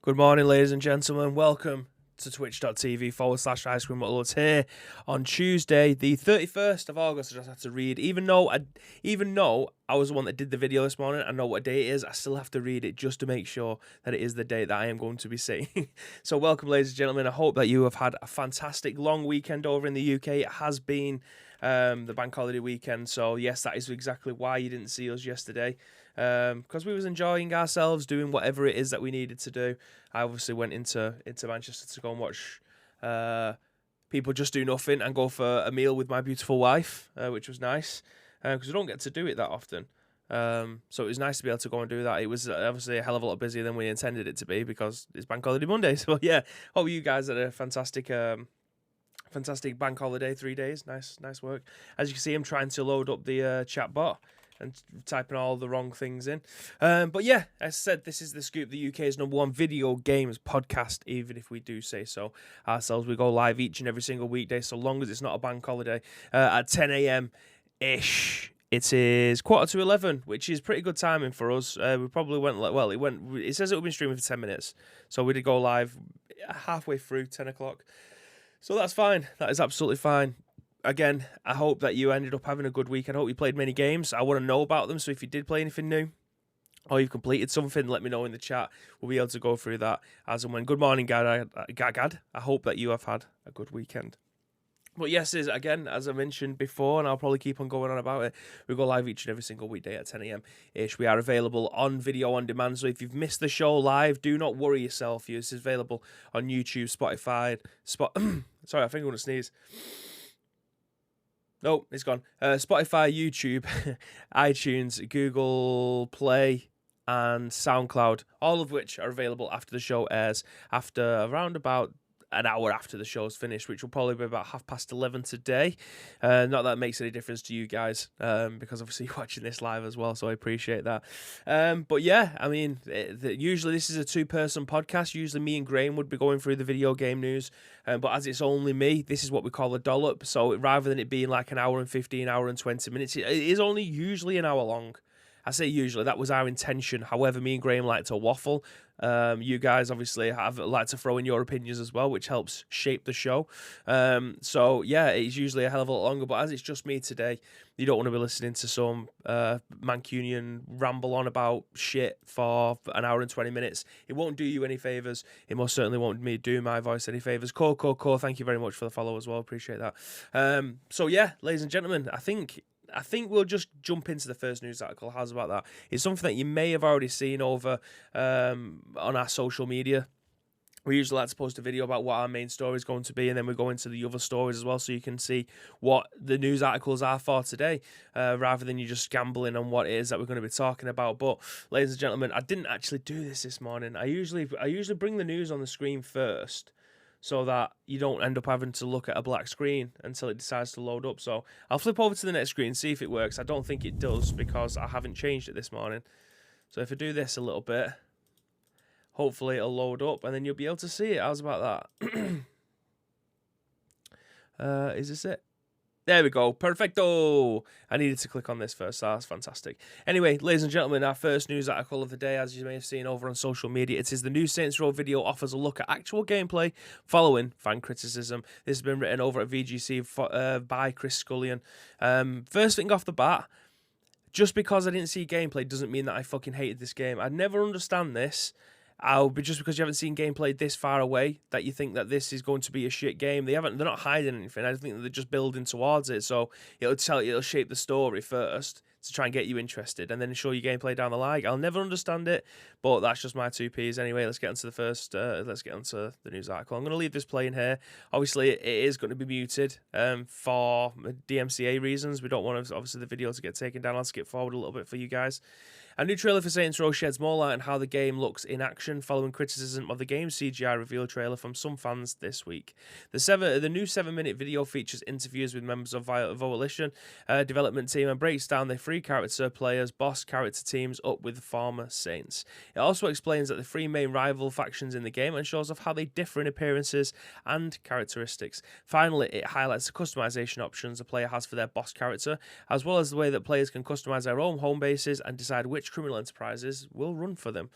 Good morning, ladies and gentlemen. Welcome to twitch.tv/Ice Cream Uploads here on Tuesday, the 31st of August. I just have to read, even though I was the one that did the video this morning, I know what day it is, I still have to read it just to make sure that it is the day that I am going to be saying. So welcome, ladies and gentlemen. I hope that you have had a fantastic long weekend over in the UK. It has been the bank holiday weekend, so yes, that is exactly why you didn't see us yesterday. Because we was enjoying ourselves, doing whatever it is that we needed to do. I obviously went into Manchester to go and watch people just do nothing and go for a meal with my beautiful wife, which was nice because we don't get to do it that often. So it was nice to be able to go and do that. It was obviously a hell of a lot busier than we intended it to be because it's Bank Holiday Monday. So yeah, hope you guys had a fantastic bank holiday, 3 days. Nice work. As you can see, I'm trying to load up the chat bot and typing all the wrong things in. But yeah, as I said, this is The Scoop, the UK's #1 video games podcast, even if we do say so ourselves. We go live each and every single weekday, so long as it's not a bank holiday, at 10 a.m.-ish. It is 11:15, which is pretty good timing for us. We probably it says it will be streaming for 10 minutes. So we did go live halfway through 10 o'clock. So that's fine. That is absolutely fine. Again, I hope that you ended up having a good week. I hope you played many games. I want to know about them. So if you did play anything new or you've completed something, let me know in the chat. We'll be able to go through that as and when. Good morning, Gad. I hope that you have had a good weekend. But yes, again, as I mentioned before, and I'll probably keep on going on about it, we go live each and every single weekday at 10 a.m.-ish. We are available on video on demand, so if you've missed the show live, do not worry yourself. This is available on YouTube, Spotify, Sorry, I think I'm going to sneeze. No, it's gone. Spotify, YouTube, iTunes, Google Play, and SoundCloud, all of which are available after the show airs, after around about an hour after the show's finished, which will probably be about 11:30 today. Not that it makes any difference to you guys, because obviously you're watching this live as well, so I appreciate that. But yeah, I mean, usually this is a two-person podcast. Usually me and Graham would be going through the video game news, but as it's only me, this is what we call a dollop. So rather than it being like an hour and 15, hour and 20 minutes, it is only usually an hour long. I say usually, that was our intention. However, me and Graham like to waffle. You guys obviously like to throw in your opinions as well, which helps shape the show. So yeah, it's usually a hell of a lot longer, but as it's just me today, you don't want to be listening to some Mancunian ramble on about shit for an hour and 20 minutes. It won't do you any favours. It most certainly won't do my voice any favours. Core, thank you very much for the follow as well. Appreciate that. So yeah, ladies and gentlemen, I think we'll just jump into the first news article. How's about that? It's something that you may have already seen over on our social media. We usually like to post a video about what our main story is going to be, and then we go into the other stories as well, so you can see what the news articles are for today, rather than you just gambling on what it is that we're going to be talking about. But, ladies and gentlemen, I didn't actually do this morning. I usually bring the news on the screen first, so that you don't end up having to look at a black screen until it decides to load up. So I'll flip over to the next screen, see if it works. I don't think it does because I haven't changed it this morning. So if I do this a little bit, hopefully it'll load up and then you'll be able to see it. How's about that? Is this it? There we go. Perfecto. I needed to click on this first, so that's fantastic. Anyway, ladies and gentlemen, our first news article of the day, as you may have seen over on social media, it is the new Saints Row video offers a look at actual gameplay following fan criticism. This has been written over at VGC by Chris Scullion. First thing off the bat, just because I didn't see gameplay doesn't mean that I fucking hated this game. I'd never understand this. Just because you haven't seen gameplay this far away, that you think that this is going to be a shit game. They're not hiding anything. I think that they're just building towards it. So it'll shape the story first to try and get you interested, and then show you gameplay down the line. I'll never understand it, but that's just my 2Ps. Anyway, let's get into the first. Let's get onto the news article. I'm going to leave this playing here. Obviously, it is going to be muted for DMCA reasons. We don't want obviously the video to get taken down. I'll skip forward a little bit for you guys. A new trailer for Saints Row sheds more light on how the game looks in action following criticism of the game's CGI reveal trailer from some fans this week. The new 7-minute video features interviews with members of Volition development team and breaks down the 3 character players' boss character teams up with former Saints. It also explains that the 3 main rival factions in the game and shows off how they differ in appearances and characteristics. Finally, it highlights the customization options a player has for their boss character, as well as the way that players can customize their own home bases and decide which which criminal enterprises will run for them.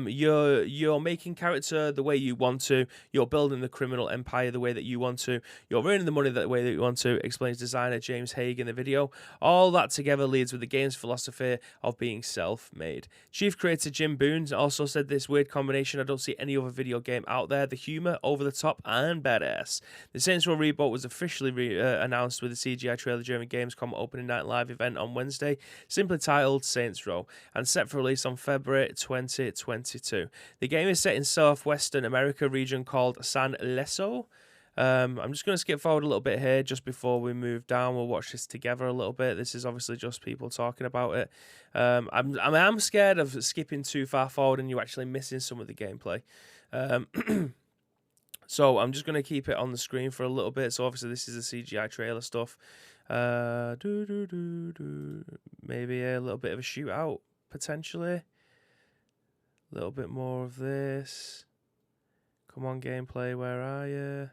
You're making character the way you want to. You're building the criminal empire the way that you want to. You're earning the money the way that you want to, explains designer James Haig in the video. All that together leads with the game's philosophy of being self-made. Chief creator Jim Boone also said this weird combination I don't see any other video game out there: the humor, over the top, and badass. The Saints Row Reboot was officially announced with a CGI trailer during Gamescom opening night live event on Wednesday, simply titled Saints Row, and set for release on February 2022. The game is set in southwestern America region called San Leso. I'm just going to skip forward a little bit here just before we move down. We'll watch this together a little bit. This is obviously just people talking about it. I'm scared of skipping too far forward and you actually missing some of the gameplay. So I'm just going to keep it on the screen for a little bit. So obviously this is the CGI trailer stuff. Maybe a little bit of a shootout, potentially. A little bit more of this. Come on, gameplay, where are you?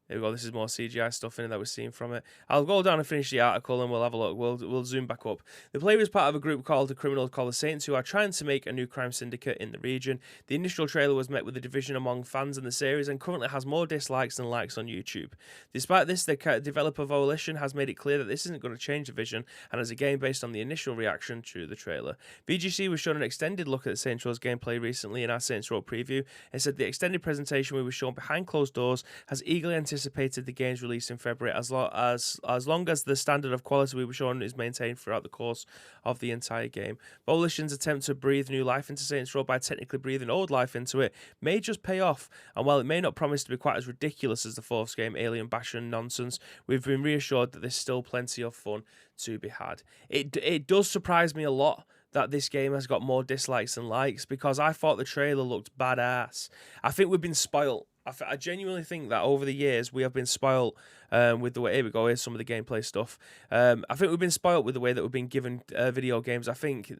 There we go. This is more CGI stuff in it that we're seeing from it. I'll go down and finish the article and we'll have a look. We'll zoom back up. The player is part of a group called the Criminals called the Saints, who are trying to make a new crime syndicate in the region. The initial trailer was met with a division among fans in the series and currently has more dislikes than likes on YouTube. Despite this, the developer Volition has made it clear that this isn't going to change the vision and is a game based on the initial reaction to the trailer. VGC was shown an extended look at Saints Row's gameplay recently in our Saints Row preview. It said the extended presentation we were shown behind closed doors has eagerly anticipated the game's release in February as long as the standard of quality we were shown is maintained throughout the course of the entire game. Volition's attempt to breathe new life into Saints Row by technically breathing old life into it may just pay off, and while it may not promise to be quite as ridiculous as the fourth game, Alien Bastion nonsense, we've been reassured that there's still plenty of fun to be had. It does surprise me a lot that this game has got more dislikes than likes, because I thought the trailer looked badass. I think we've been spoiled. I genuinely think that over the years we have been spoiled with the way. Here we go. Here's some of the gameplay stuff. I think we've been spoiled with the way that we've been given video games. I think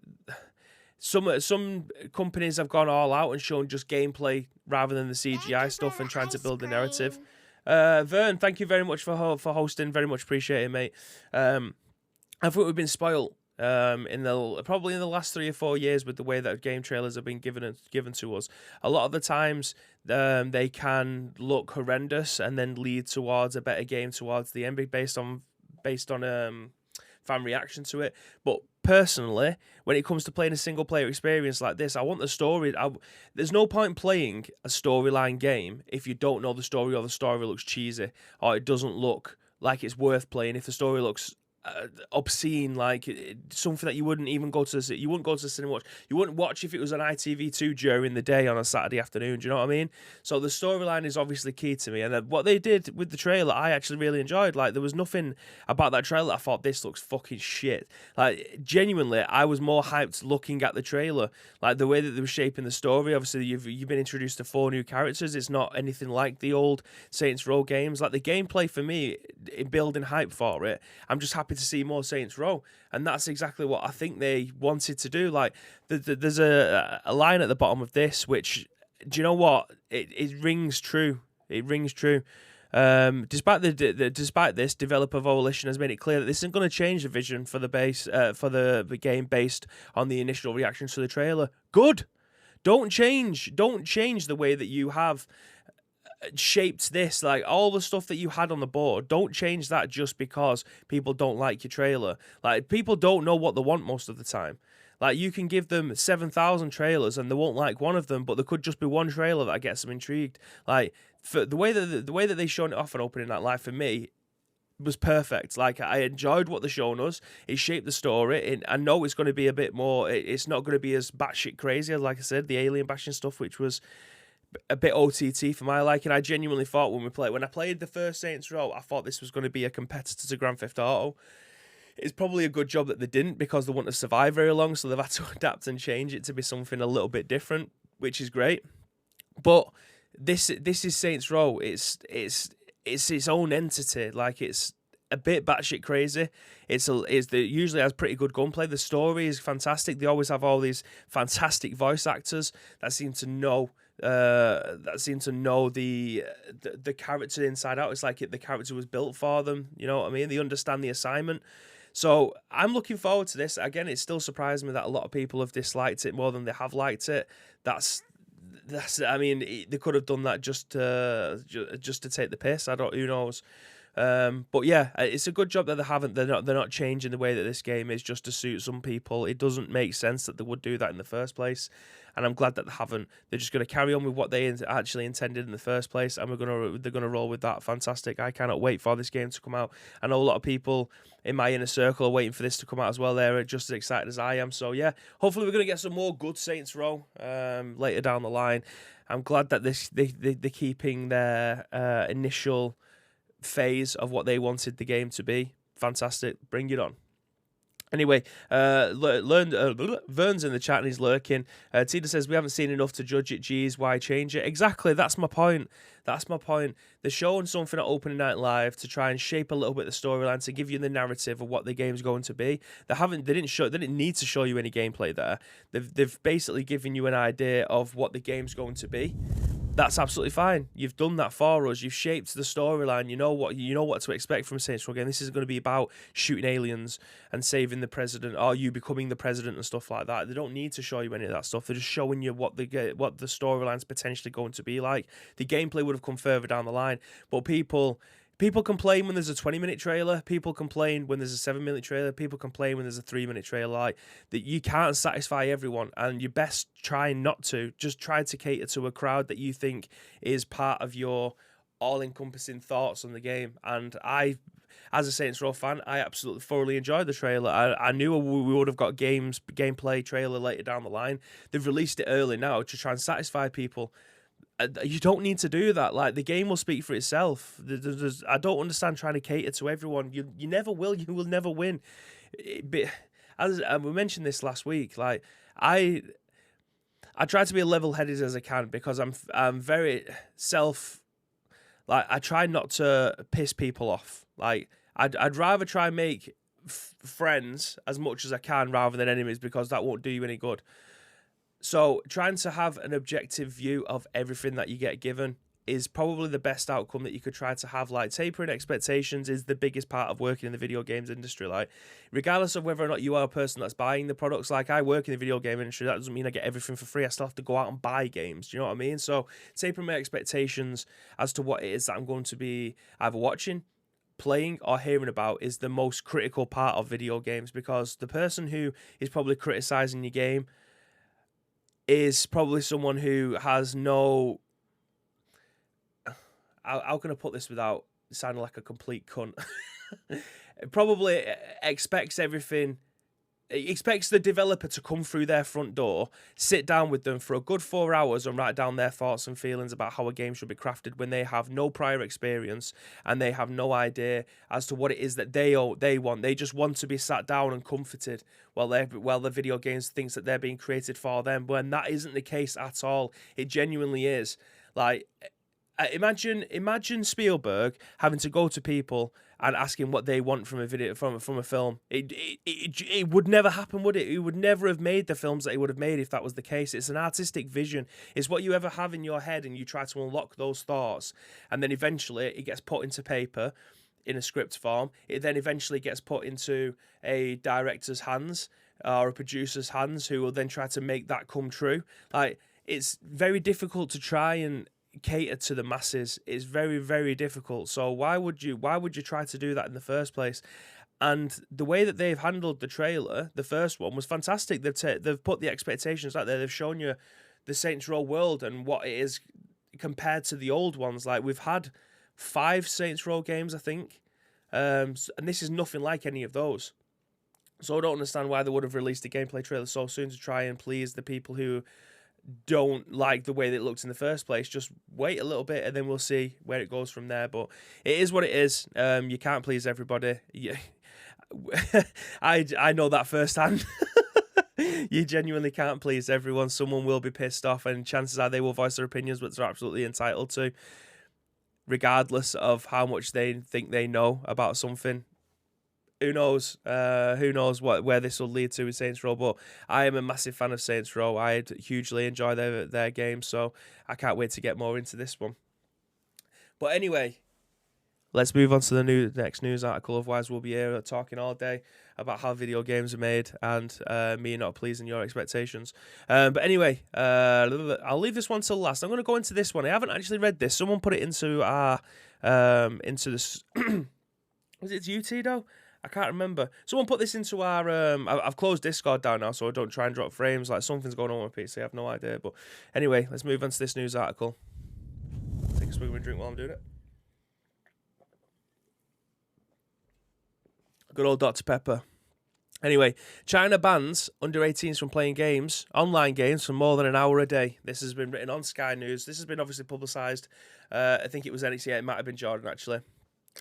some companies have gone all out and shown just gameplay rather than the CGI stuff and trying to build the narrative. Vern, thank you very much for hosting. Very much appreciated, mate. I think we've been spoiled. Probably in the last 3 or 4 years with the way that game trailers have been given to us. A lot of the times they can look horrendous and then lead towards a better game towards the end based on fan reaction to it. But personally, when it comes to playing a single player experience like this, I want the story. There's no point playing a storyline game if you don't know the story or the story looks cheesy or it doesn't look like it's worth playing. If the story looks obscene, like something that you wouldn't even go to the cinema watch. You wouldn't watch if it was on ITV2 during the day on a Saturday afternoon. Do you know what I mean? So the storyline is obviously key to me, and what they did with the trailer, I actually really enjoyed. Like, there was nothing about that trailer that I thought this looks fucking shit. Like, genuinely, I was more hyped looking at the trailer, like the way that they were shaping the story. Obviously, you've been introduced to 4 new characters. It's not anything like the old Saints Row games. Like, the gameplay for me, in building hype for it, I'm just happy to see more Saints Row, and that's exactly what I think they wanted to do. Like, there's a line at the bottom of this which, do you know what, it rings true. It rings true. Despite this, developer Volition has made it clear that this isn't going to change the vision for the game based on the initial reactions to the trailer. Good. Don't change the way that you have shaped this. Like, all the stuff that you had on the board, don't change that just because people don't like your trailer. Like, people don't know what they want most of the time. Like, you can give them 7,000 trailers and they won't like one of them, but there could just be one trailer that gets them intrigued. Like, for the way that they shown it off and opening that live, for me, was perfect. Like, I enjoyed what they're showing us. It shaped the story. I know it's going to be a bit more. It's not going to be as batshit crazy as, like I said, the Alien Bastion stuff, which was a bit OTT for my liking. I genuinely thought when I played the first Saints Row, I thought this was going to be a competitor to Grand Theft Auto. It's probably a good job that they didn't, because they wouldn't have survived very long, so they've had to adapt and change it to be something a little bit different, which is great. But this is Saints Row. It's its own entity. Like, it's a bit batshit crazy. It usually has pretty good gunplay. The story is fantastic. They always have all these fantastic voice actors that seem to know the character inside out. It's like the character was built for them. You know what I mean? They understand the assignment. So I'm looking forward to this. Again, it still surprised me that a lot of people have disliked it more than they have liked it. That's I mean, they could have done that just to take the piss. Who knows. But yeah, it's a good job that they haven't. They're not changing the way that this game is just to suit some people. It doesn't make sense that they would do that in the first place, and I'm glad that they haven't. They're just going to carry on with what they actually intended in the first place, and they're gonna roll with that. Fantastic! I cannot wait for this game to come out. I know a lot of people in my inner circle are waiting for this to come out as well. They're just as excited as I am. So yeah, hopefully we're gonna get some more good Saints Row later down the line. I'm glad that they're keeping their initial phase of what they wanted the game to be. Fantastic. Bring it on. Anyway, Vern's in the chat and he's lurking. Tina says, we haven't seen enough to judge it. Geez, why change it? Exactly, that's my point. They're showing something at Opening Night Live to try and shape a little bit the storyline, to give you the narrative of what the game's going to be. They didn't need to show you any gameplay there. They've basically given you an idea of what the game's going to be. That's absolutely fine. You've done that for us. You've shaped the storyline. You know what to expect from a Saints Row game. This is going to be about shooting aliens and saving the president, or you becoming the president and stuff like that. They don't need to show you any of that stuff. They're just showing you what the storyline's potentially going to be like. The gameplay would have come further down the line, but people complain when there's a 20-minute trailer. People complain when there's a 7-minute trailer. People complain when there's a 3-minute trailer. Like, that you can't satisfy everyone, and you best try not to. Just try to cater to a crowd that you think is part of your all-encompassing thoughts on the game. And I, as a Saints Row fan, I absolutely thoroughly enjoyed the trailer. I knew we would have got gameplay trailer later down the line. They've released it early now to try and satisfy people. You don't need to do that. Like, the game will speak for itself. I don't understand trying to cater to everyone. You never will. You will never win. As we mentioned this last week, like, I try to be as level-headed as I can, because I'm very I try not to piss people off. Like, I'd rather try and make friends as much as I can rather than enemies, because that won't do you any good. So trying to have an objective view of everything that you get given is probably the best outcome that you could try to have. Like, tapering expectations is the biggest part of working in the video games industry. Like, regardless of whether or not you are a person that's buying the products, like, I work in the video game industry, that doesn't mean I get everything for free. I still have to go out and buy games. Do you know what I mean? So tapering my expectations as to what it is that I'm going to be either watching, playing, or hearing about is the most critical part of video games, because the person who is probably criticizing your game is probably someone who has no... How can I put this without sounding like a complete cunt? Probably expects everything... expects the developer to come through their front door, sit down with them for a good 4 hours and write down their thoughts and feelings about how a game should be crafted, when they have no prior experience and they have no idea as to what it is that they want. They just want to be sat down and comforted while the video games thinks that they're being created for them, when that isn't the case at all. It genuinely is. Like, imagine Spielberg having to go to people and asking what they want from a video, from a film. It would never happen, would it? He would never have made the films that he would have made if that was the case. It's an artistic vision. It's what you ever have in your head, and you try to unlock those thoughts, and then eventually it gets put into paper in a script form. It then eventually gets put into a director's hands or a producer's hands, who will then try to make that come true. Like, it's very difficult to try and cater to the masses. Is very, very difficult. So why would you try to do that in the first place? And the way that they've handled the trailer, the first one, was fantastic. They've put the expectations out there. They've shown you the Saints Row world and what it is compared to the old ones. Like, we've had 5 Saints Row games, I think, and this is nothing like any of those. So I don't understand why they would have released a gameplay trailer so soon to try and please the people who don't like the way that it looked in the first place. Just wait a little bit and then we'll see where it goes from there. But it is what it is. You can't please everybody. I know that firsthand. You genuinely can't please everyone. Someone will be pissed off, and chances are they will voice their opinions, which they're absolutely entitled to, regardless of how much they think they know about something. Who knows? Who knows where this will lead to with Saints Row? But I am a massive fan of Saints Row. I hugely enjoy their games, so I can't wait to get more into this one. But anyway, let's move on to the next news article. Otherwise, we'll be here talking all day. about how video games are made and me not pleasing your expectations. But anyway, I'll leave this one till last. I'm going to go into this one. I haven't actually read this. Someone put it into our into this. Was it you, Tito? I can't remember. Someone put this into our. I've closed Discord down now, so I don't try and drop frames. Like something's going on with PC. I have no idea. But anyway, let's move on to this news article. Take a swig of a drink while I'm doing it. Good old Dr. Pepper. Anyway, China bans under 18s from playing games, online games, for more than an hour a day. This has been written on Sky News. This has been obviously publicised. I think it was NXT. It might have been Jordan, actually.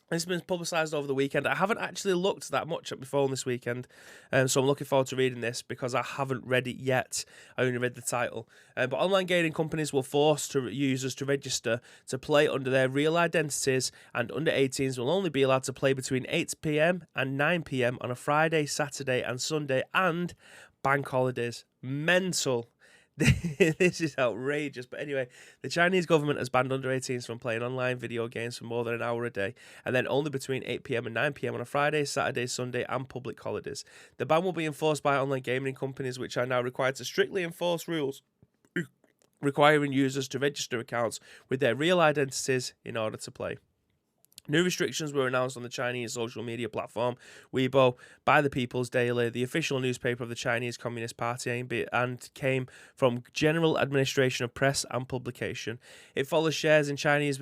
This has been publicised over the weekend. I haven't actually looked that much at my phone this weekend, so I'm looking forward to reading this because I haven't read it yet. I only read the title. But online gaming companies will force users to register to play under their real identities, and under 18s will only be allowed to play between 8 p.m. and 9 p.m. on a Friday, Saturday and Sunday, and bank holidays. Mental. This is outrageous. But anyway, the Chinese government has banned under 18s from playing online video games for more than an hour a day, and then only between 8 p.m. and 9 p.m. on a Friday, Saturday, Sunday, and public holidays. The ban will be enforced by online gaming companies, which are now required to strictly enforce rules requiring users to register accounts with their real identities in order to play. New restrictions were announced on the Chinese social media platform Weibo by the People's Daily, the official newspaper of the Chinese Communist Party, and came from General Administration of Press and Publication. It follows shares in China's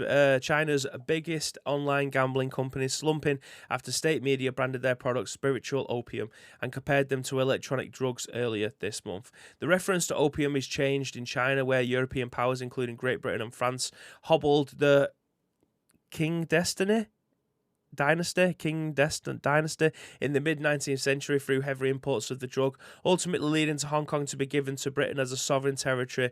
biggest online gambling companies slumping after state media branded their products spiritual opium and compared them to electronic drugs earlier this month. The reference to opium is changed in China, where European powers, including Great Britain and France, hobbled the King Dynasty in the mid-19th century through heavy imports of the drug, ultimately leading to Hong Kong to be given to Britain as a sovereign territory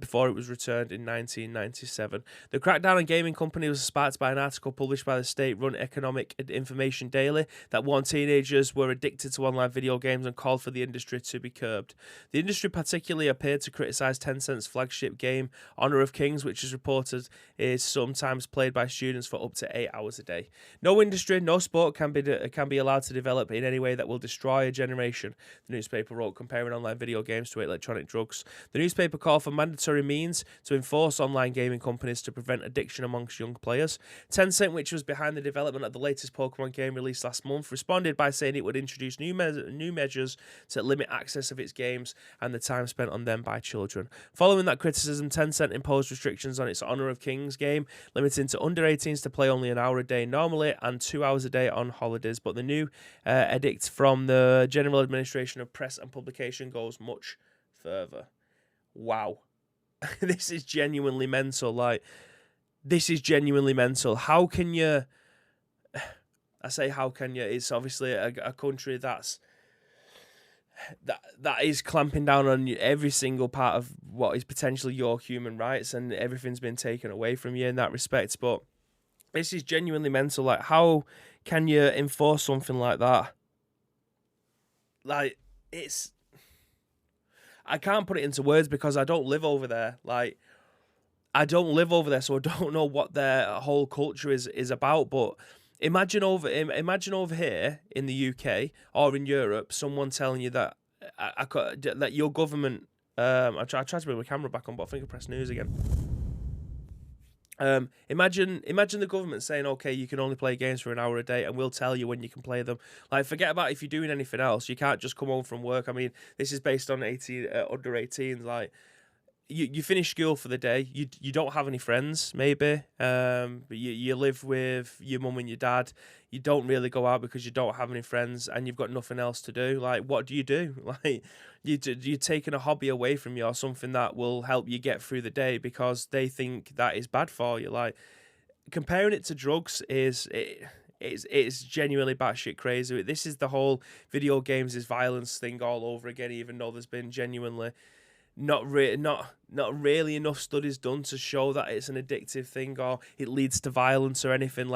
before it was returned in 1997. The crackdown on gaming companies was sparked by an article published by the state-run Economic Information Daily that warned teenagers were addicted to online video games and called for the industry to be curbed. The industry particularly appeared to criticise Tencent's flagship game, Honor of Kings, which is reported is sometimes played by students for up to 8 hours a day. No industry, no sport can be allowed to develop in any way that will destroy a generation, the newspaper wrote, comparing online video games to electronic drugs. The newspaper called for mandatory means to enforce online gaming companies to prevent addiction amongst young players. Tencent, which was behind the development of the latest Pokemon game released last month, responded by saying it would introduce new measures to limit access of its games and the time spent on them by children. Following that criticism, Tencent imposed restrictions on its Honor of Kings game, limiting to under 18s to play only an hour a day normally and 2 hours a day on holidays. But the new edict from the General Administration of Press and Publication goes much further. Wow. This is genuinely mental. This is genuinely mental. How can you... I say how can you? It's obviously a country that is clamping down on every single part of what is potentially your human rights, and everything's been taken away from you in that respect. But this is genuinely mental. How can you enforce something like that? I can't put it into words because I don't live over there. I don't live over there, so I don't know what their whole culture is about. But imagine over here in the UK or in Europe, someone telling you that that your government. I tried to bring my camera back on, but I think I pressed news again. Imagine the government saying, okay, you can only play games for an hour a day and we'll tell you when you can play them. Forget about if you're doing anything else. You can't just come home from work. I mean, this is based on under 18s. You finish school for the day. You don't have any friends, maybe. You live with your mum and your dad. You don't really go out because you don't have any friends and you've got nothing else to do. What do? You're taking a hobby away from you or something that will help you get through the day because they think that is bad for you. Comparing it to drugs it's genuinely batshit crazy. This is the whole video games is violence thing all over again, even though there's been genuinely not really enough studies done to show that it's an addictive thing or it leads to violence or anything.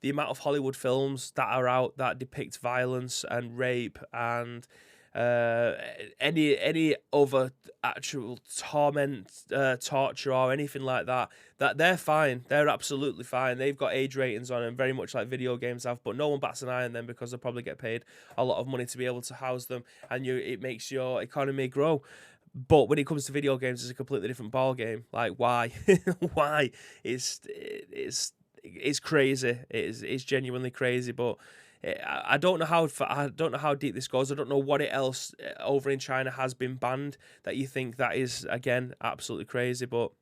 The amount of Hollywood films that are out that depict violence and rape and any other actual torture or anything like that, that they're fine. They're absolutely fine. They've got age ratings on them, very much like video games have, but no one bats an eye on them because they probably get paid a lot of money to be able to house them, and it makes your economy grow. But when it comes to video games, it's a completely different ball game. Like, why? Why? It's crazy. It's genuinely crazy. But I don't know how deep this goes. I don't know what else over in China has been banned that you think that is, again, absolutely crazy. But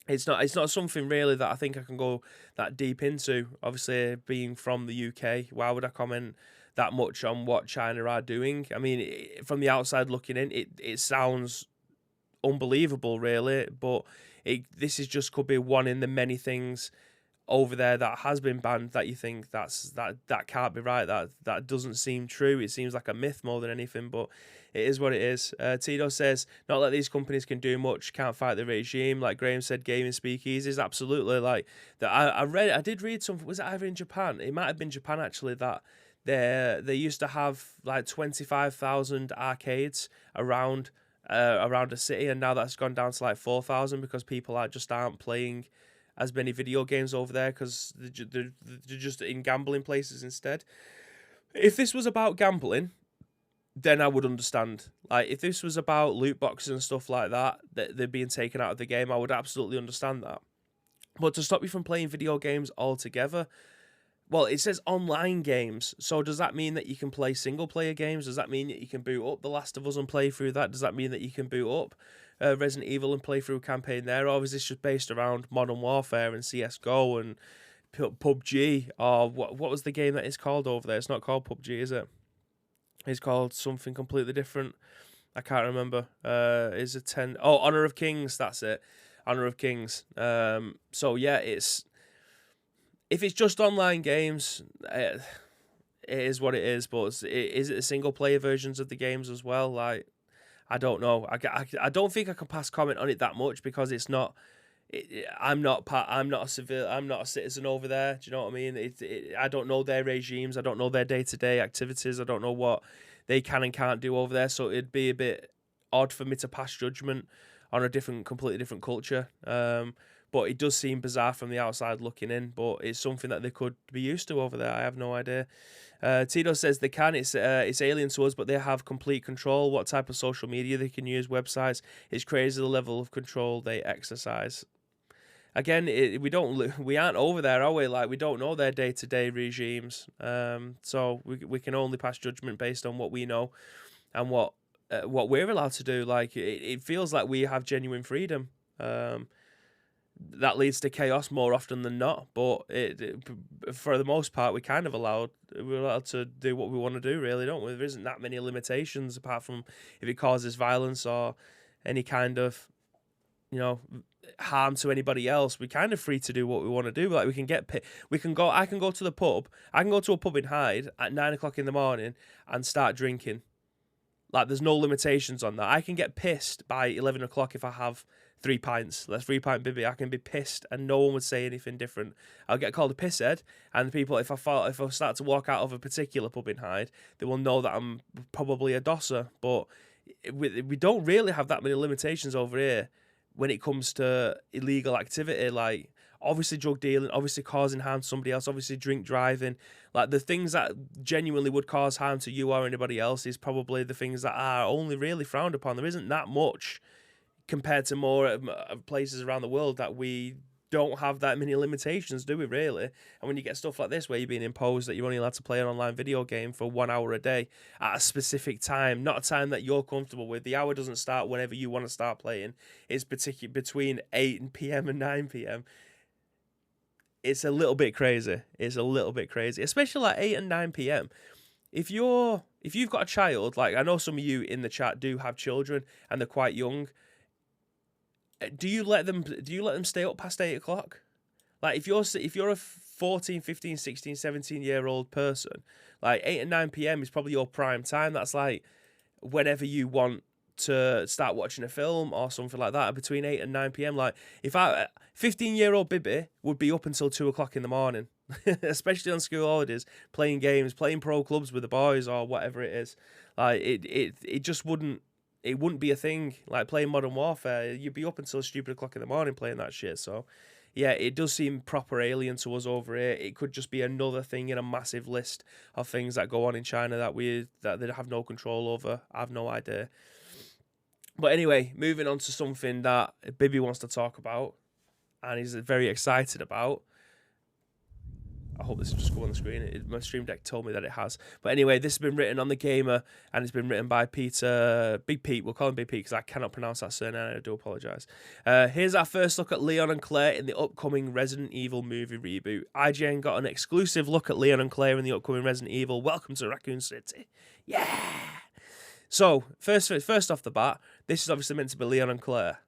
it's not something really that I think I can go that deep into. Obviously, being from the UK, why would I comment that much on what China are doing? I mean, from the outside looking in, it sounds unbelievable, really. But this is just could be one in the many things over there that has been banned that you think that can't be right. That doesn't seem true. It seems like a myth more than anything, but it is what it is. Tito says, not that these companies can do much, can't fight the regime. Like Graham said, gaming speakeasies, absolutely. Like that, I did read something. Was it either in Japan? It might have been Japan actually. That they used to have like 25,000 arcades around a city, and now that's gone down to like 4,000 because people aren't playing as many video games over there because they're just in gambling places instead. If this was about gambling, then I would understand. Like, if this was about loot boxes and stuff like that they're being taken out of the game, I would absolutely understand that. But to stop you from playing video games altogether, well, it says online games. So does that mean that you can play single-player games? Does that mean that you can boot up The Last of Us and play through that? Does that mean that you can boot up Resident Evil and play through a campaign there? Or is this just based around Modern Warfare and CSGO and PUBG? Or what was the game that is called over there? It's not called PUBG, is it? It's called something completely different. I can't remember. Is it 10? Oh, Honor of Kings. That's it. Honor of Kings. So yeah, if it's just online games, it is what it is. But is it the single player versions of the games as well? Like, I don't know. I don't think I can pass comment on it that much because it's not. I'm not a citizen over there. Do you know what I mean? I don't know their regimes. I don't know their day-to-day activities. I don't know what they can and can't do over there. So it'd be a bit odd for me to pass judgment on a completely different culture. But it does seem bizarre from the outside looking in. But it's something that they could be used to over there. I have no idea. Tito says they can. It's alien to us, but they have complete control. What type of social media they can use, websites. It's crazy the level of control they exercise. Again, we aren't over there, are we? Like, we don't know their day-to-day regimes. So we can only pass judgment based on what we know and what we're allowed to do. Like, it feels like we have genuine freedom. That leads to chaos more often than not, but for the most part, we're allowed to do what we want to do, really, don't we? There isn't that many limitations apart from if it causes violence or any kind of, harm to anybody else. We're kind of free to do what we want to do. Like, I can go to the pub. I can go to a pub in Hyde at 9 o'clock in the morning and start drinking. Like, there's no limitations on that. I can get pissed by 11 o'clock if I have 3 pints. That's 3-pint bibby. I can be pissed and no one would say anything different. I'll get called a pisshead, and people, if I start to walk out of a particular pub in Hyde, they will know that I'm probably a dosser. But we don't really have that many limitations over here when it comes to illegal activity, like obviously drug dealing, obviously causing harm to somebody else, obviously drink driving. Like, the things that genuinely would cause harm to you or anybody else is probably the things that are only really frowned upon. There isn't that much compared to more places around the world that we don't have that many limitations, do we, really? And when you get stuff like this where you're being imposed that you're only allowed to play an online video game for 1 hour a day at a specific time, not a time that you're comfortable with. The hour doesn't start whenever you want to start playing. It's between 8 p.m. and 9 p.m. It's a little bit crazy. Especially like 8 and 9 p.m. If you've got a child, like I know some of you in the chat do have children and they're quite young, do you let them stay up past 8 o'clock? Like, if you're a 14, 15, 16, 17-year-old person, like 8 and 9 p.m. is probably your prime time. That's like whenever you want to start watching a film or something like that, between 8 and 9 p.m. Like, if 15-year-old Bibby would be up until 2 o'clock in the morning. especially on school holidays, playing games, playing pro clubs with the boys or whatever it is. Like it just wouldn't. It wouldn't be a thing. Like playing Modern Warfare, you'd be up until stupid o'clock in the morning playing that shit. So, yeah, it does seem proper alien to us over here. It could just be another thing in a massive list of things that go on in China that they have no control over. I have no idea. But anyway, moving on to something that Bibby wants to talk about and he's very excited about. I hope this will just go on the screen. My Stream Deck told me that it has. But anyway, this has been written on The Gamer, and it's been written by Peter... Big Pete. We'll call him Big Pete because I cannot pronounce that surname. I do apologise. Here's our first look at Leon and Claire in the upcoming Resident Evil movie reboot. IGN got an exclusive look at Leon and Claire in the upcoming Resident Evil. Welcome to Raccoon City. Yeah! So, first off the bat, this is obviously meant to be Leon and Claire.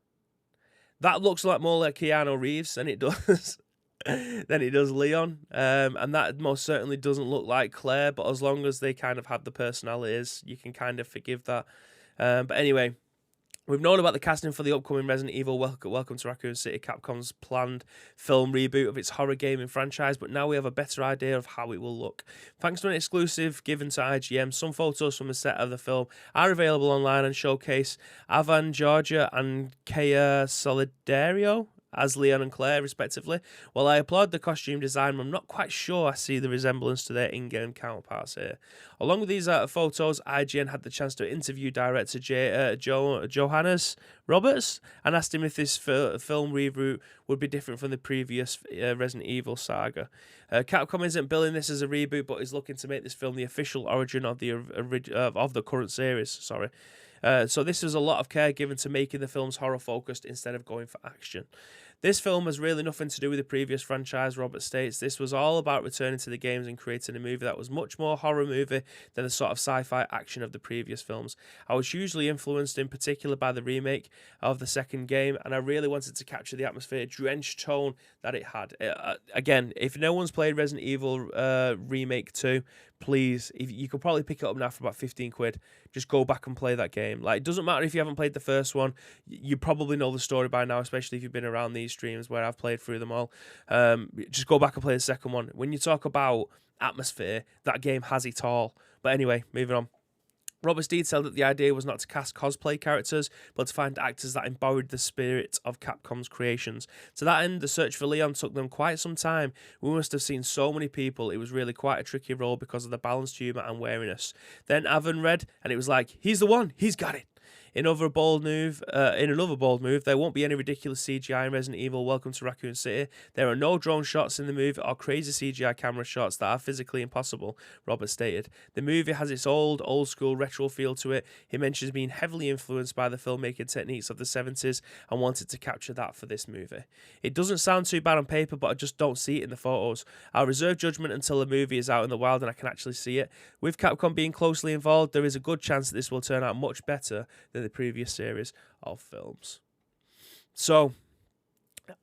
That looks like more like Keanu Reeves than it does... than it does Leon, and that most certainly doesn't look like Claire, but as long as they kind of have the personalities, you can kind of forgive that. But anyway, we've known about the casting for the upcoming Resident Evil Welcome to Raccoon City, Capcom's planned film reboot of its horror gaming franchise, but now we have a better idea of how it will look. Thanks to an exclusive given to IGN, some photos from the set of the film are available online and showcase Avan Georgia and Kea Solidario as Leon and Claire, respectively. While I applaud the costume design, I'm not quite sure I see the resemblance to their in-game counterparts here. Along with these photos, IGN had the chance to interview director Johannes Roberts and asked him if this film reboot would be different from the previous Resident Evil saga. Capcom isn't billing this as a reboot, but is looking to make this film the official origin of the current series. So this was a lot of care given to making the films horror-focused instead of going for action. This film has really nothing to do with the previous franchise, Robert states. This was all about returning to the games and creating a movie that was much more horror movie than the sort of sci-fi action of the previous films. I was hugely influenced in particular by the remake of the second game, and I really wanted to capture the atmosphere, drenched tone that it had. Again, if no one's played Resident Evil Remake 2, please, if you could probably pick it up now for about 15 quid. Just go back and play that game. Like, it doesn't matter if you haven't played the first one. You probably know the story by now, especially if you've been around these streams where I've played through them all. Just go back and play the second one. When you talk about atmosphere, that game has it all. But anyway, moving on. Roberts detailed that the idea was not to cast cosplay characters, but to find actors that embodied the spirit of Capcom's creations. To that end, the search for Leon took them quite some time. We must have seen so many people. It was really quite a tricky role because of the balanced humour and wariness. Then Avan read, and it was like, he's the one, he's got it. In another bold move, there won't be any ridiculous CGI in Resident Evil Welcome to Raccoon City. There are no drone shots in the movie or crazy CGI camera shots that are physically impossible, Robert stated. The movie has its old school retro feel to it. He mentions being heavily influenced by the filmmaking techniques of the 70s and wanted to capture that for this movie. It doesn't sound too bad on paper, but I just don't see it in the photos. I'll reserve judgment until the movie is out in the wild and I can actually see it. With Capcom being closely involved, there is a good chance that this will turn out much better than the previous series of films. So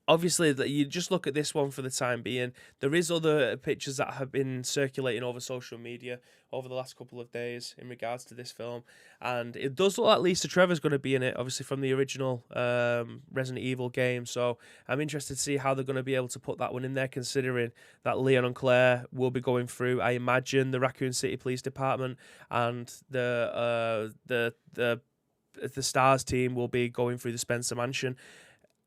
obviously, that you just look at this one for the time being. There is other pictures that have been circulating over social media over the last couple of days in regards to this film, and it does look like Lisa Trevor's going to be in it, obviously from the original Resident Evil game. So I'm interested to see how they're going to be able to put that one in there, considering that Leon and Claire will be going through, I imagine, the Raccoon City Police Department, and the Stars team will be going through the Spencer Mansion.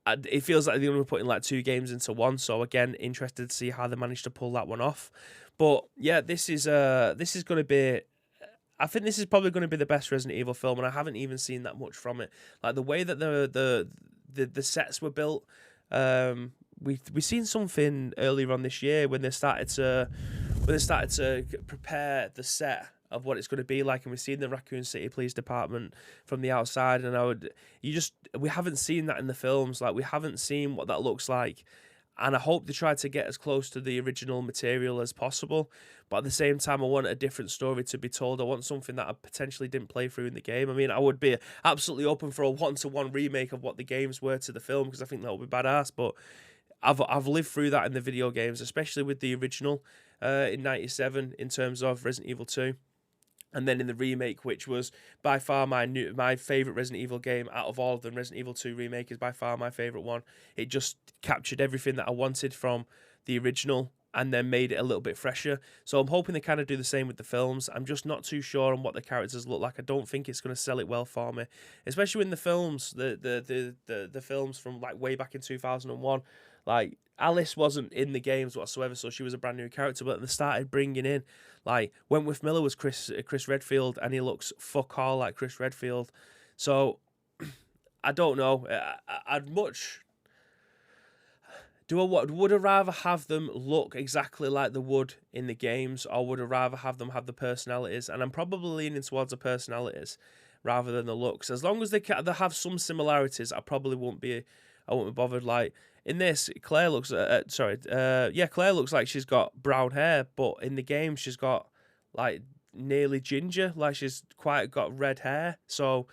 It feels like they're going to be putting like two games into one. So again, interested to see how they manage to pull that one off. But yeah, this is going to be. I think this is probably going to be the best Resident Evil film, and I haven't even seen that much from it. Like the way that the sets were built. We seen something earlier on this year when they started to prepare the set of what it's going to be like, and we've seen the Raccoon City Police Department from the outside, and we haven't seen that in the films. Like, we haven't seen what that looks like, and I hope they try to get as close to the original material as possible, but at the same time I want a different story to be told. I want something that I potentially didn't play through in the game. I mean, I would be absolutely open for a one-to-one remake of what the games were to the film, because I think that would be badass, but I've lived through that in the video games, especially with the original in 97 in terms of Resident Evil 2. And then in the remake, which was by far my favourite Resident Evil game out of all of them, Resident Evil 2 Remake is by far my favourite one. It just captured everything that I wanted from the original and then made it a little bit fresher. So I'm hoping they kind of do the same with the films. I'm just not too sure on what the characters look like. I don't think it's going to sell it well for me, especially in the films, the films from like way back in 2001. Like Alice wasn't in the games whatsoever, so she was a brand new character. But they started bringing in like Wentworth Miller was Chris Redfield, and he looks fuck all like Chris Redfield. So I don't know. I'd much. Would I rather have them look exactly like they would in the games, or would I rather have them have the personalities? And I'm probably leaning towards the personalities rather than the looks. As long as they have some similarities, I probably won't be bothered. Like in this, Claire looks Claire looks like she's got brown hair, but in the game she's got like nearly ginger, like she's quite got red hair. So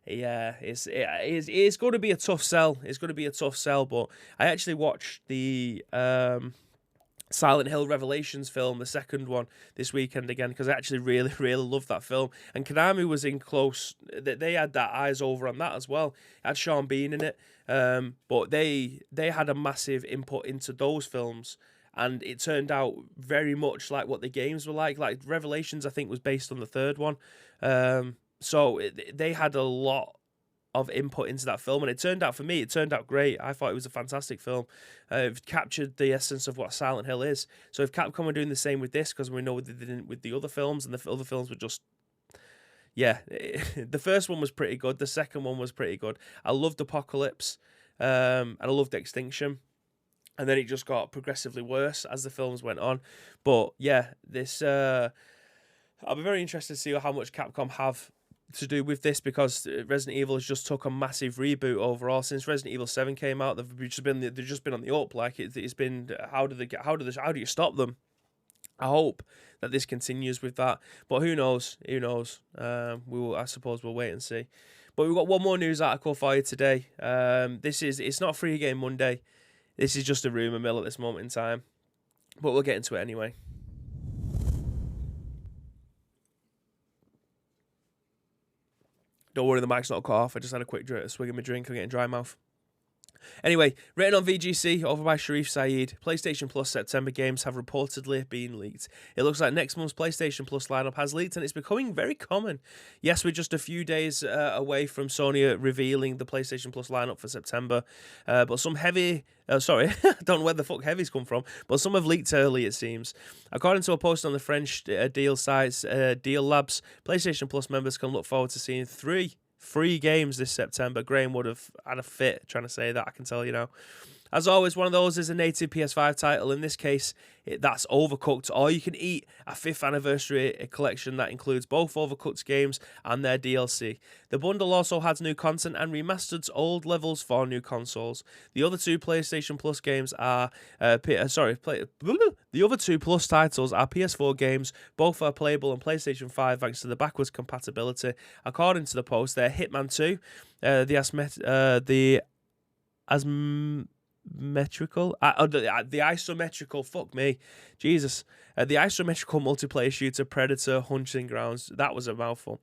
yeah, it's going to be a tough sell. It's going to be a tough sell, but I actually watched the Silent Hill Revelations film, the second one, this weekend again, because I actually really, really loved that film. And Konami was in close. They had that eyes over on that as well. It had Sean Bean in it, but they had a massive input into those films. And it turned out very much like what the games were like. Like Revelations, I think, was based on the third one. So they had a lot of input into that film, and it turned out great. I thought it was a fantastic film. It captured the essence of what Silent Hill is. So if Capcom are doing the same with this, because we know they didn't with the other films, and the other films were just, the first one was pretty good. The second one was pretty good. I loved Apocalypse, and I loved Extinction. And then it just got progressively worse as the films went on. But yeah, this I'll be very interested to see how much Capcom have to do with this, because Resident Evil has just took a massive reboot overall since Resident Evil 7 came out. They've just been on the up. Like it's been how do you stop them? I hope that this continues with that, but who knows? I suppose we'll wait and see. But we've got one more news article for you today. It's not Free Game Monday. This is just a rumour mill at this moment in time, but we'll get into it anyway. Don't worry, the mic's not cut off. I just had a quick swig of my drink. I'm getting dry mouth. Anyway, written on VGC, over by Sherif Saed, PlayStation Plus September games have reportedly been leaked. It looks like next month's PlayStation Plus lineup has leaked, and it's becoming very common. Yes, we're just a few days away from Sony revealing the PlayStation Plus lineup for September, but some heavy... I don't know where the fuck heavies come from, but some have leaked early, it seems. According to a post on the French deal sites, Deal Labs, PlayStation Plus members can look forward to seeing 3 free games this September. Graham would have had a fit trying to say that, I can tell you now. As always, one of those is a native PS5 title. In this case, that's Overcooked, or you can eat a 5th anniversary collection that includes both Overcooked games and their DLC. The bundle also has new content and remastered old levels for new consoles. The other 2 PlayStation Plus games are the other 2 Plus titles are PS4 games. Both are playable on PlayStation 5 thanks to the backwards compatibility. According to the post, they're Hitman 2, the isometrical, fuck me, Jesus, the isometrical multiplayer shooter Predator Hunting Grounds. That was a mouthful.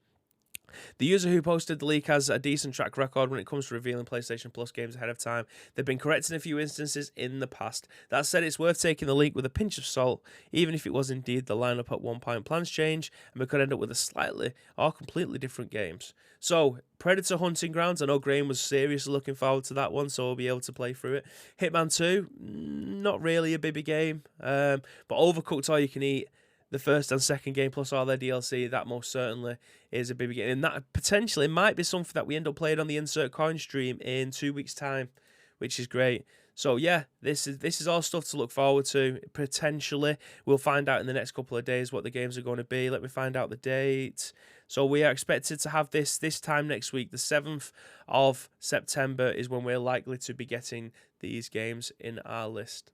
The user who posted the leak has a decent track record when it comes to revealing PlayStation Plus games ahead of time. They've been correct in a few instances in the past. That said, it's worth taking the leak with a pinch of salt, even if it was indeed the lineup at one point. Plans change, and we could end up with a slightly or completely different games. So, Predator Hunting Grounds, I know Graham was seriously looking forward to that one, so we'll be able to play through it. Hitman 2, not really a bibby game, but Overcooked All You Can Eat, the first and second game plus all their DLC, that most certainly is a big game. And that potentially might be something that we end up playing on the Insert Coin stream in 2 weeks' time, which is great. So yeah, this is all stuff to look forward to. Potentially, we'll find out in the next couple of days what the games are going to be. Let me find out the date. So we are expected to have this time next week. The 7th of September is when we're likely to be getting these games in our list.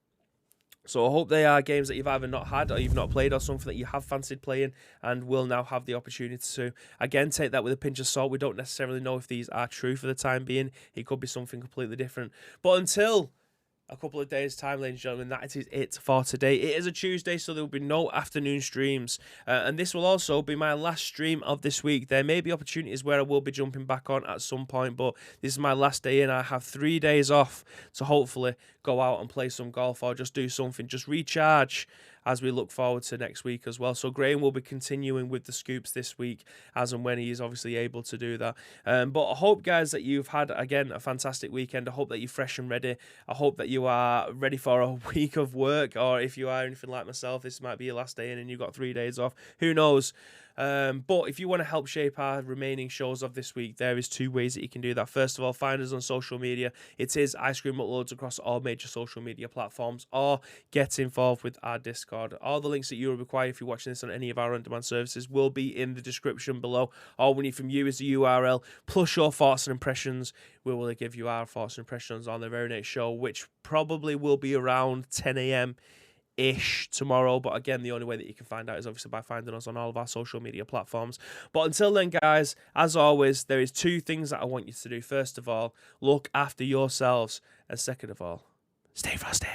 So I hope they are games that you've either not had or you've not played, or something that you have fancied playing and will now have the opportunity to. Again, take that with a pinch of salt. We don't necessarily know if these are true for the time being. It could be something completely different. But until a couple of days' time, ladies and gentlemen. That is it for today. It is a Tuesday, so there will be no afternoon streams. And this will also be my last stream of this week. There may be opportunities where I will be jumping back on at some point, but this is my last day in. I have 3 days off to hopefully go out and play some golf or just do something, just recharge as we look forward to next week as well. So Graham will be continuing with the scoops this week as and when he is obviously able to do that. But I hope, guys, that you've had, again, a fantastic weekend. I hope that you're fresh and ready. I hope that you are ready for a week of work, or if you are anything like myself, this might be your last day in and you've got 3 days off. Who knows? But if you want to help shape our remaining shows of this week, there is 2 ways that you can do that. First of all, find us on social media. It is Ice Cream Uploads across all major social media platforms, or get involved with our Discord. All the links that you will require if you're watching this on any of our on-demand services will be in the description below. All we need from you is the URL plus your thoughts and impressions. We will give you our thoughts and impressions on the very next show, which probably will be around 10 a.m. ish tomorrow. But again, the only way that you can find out is obviously by finding us on all of our social media platforms. But until then, guys, as always, there is 2 things that I want you to do. First of all, look after yourselves, and second of all, stay frosty.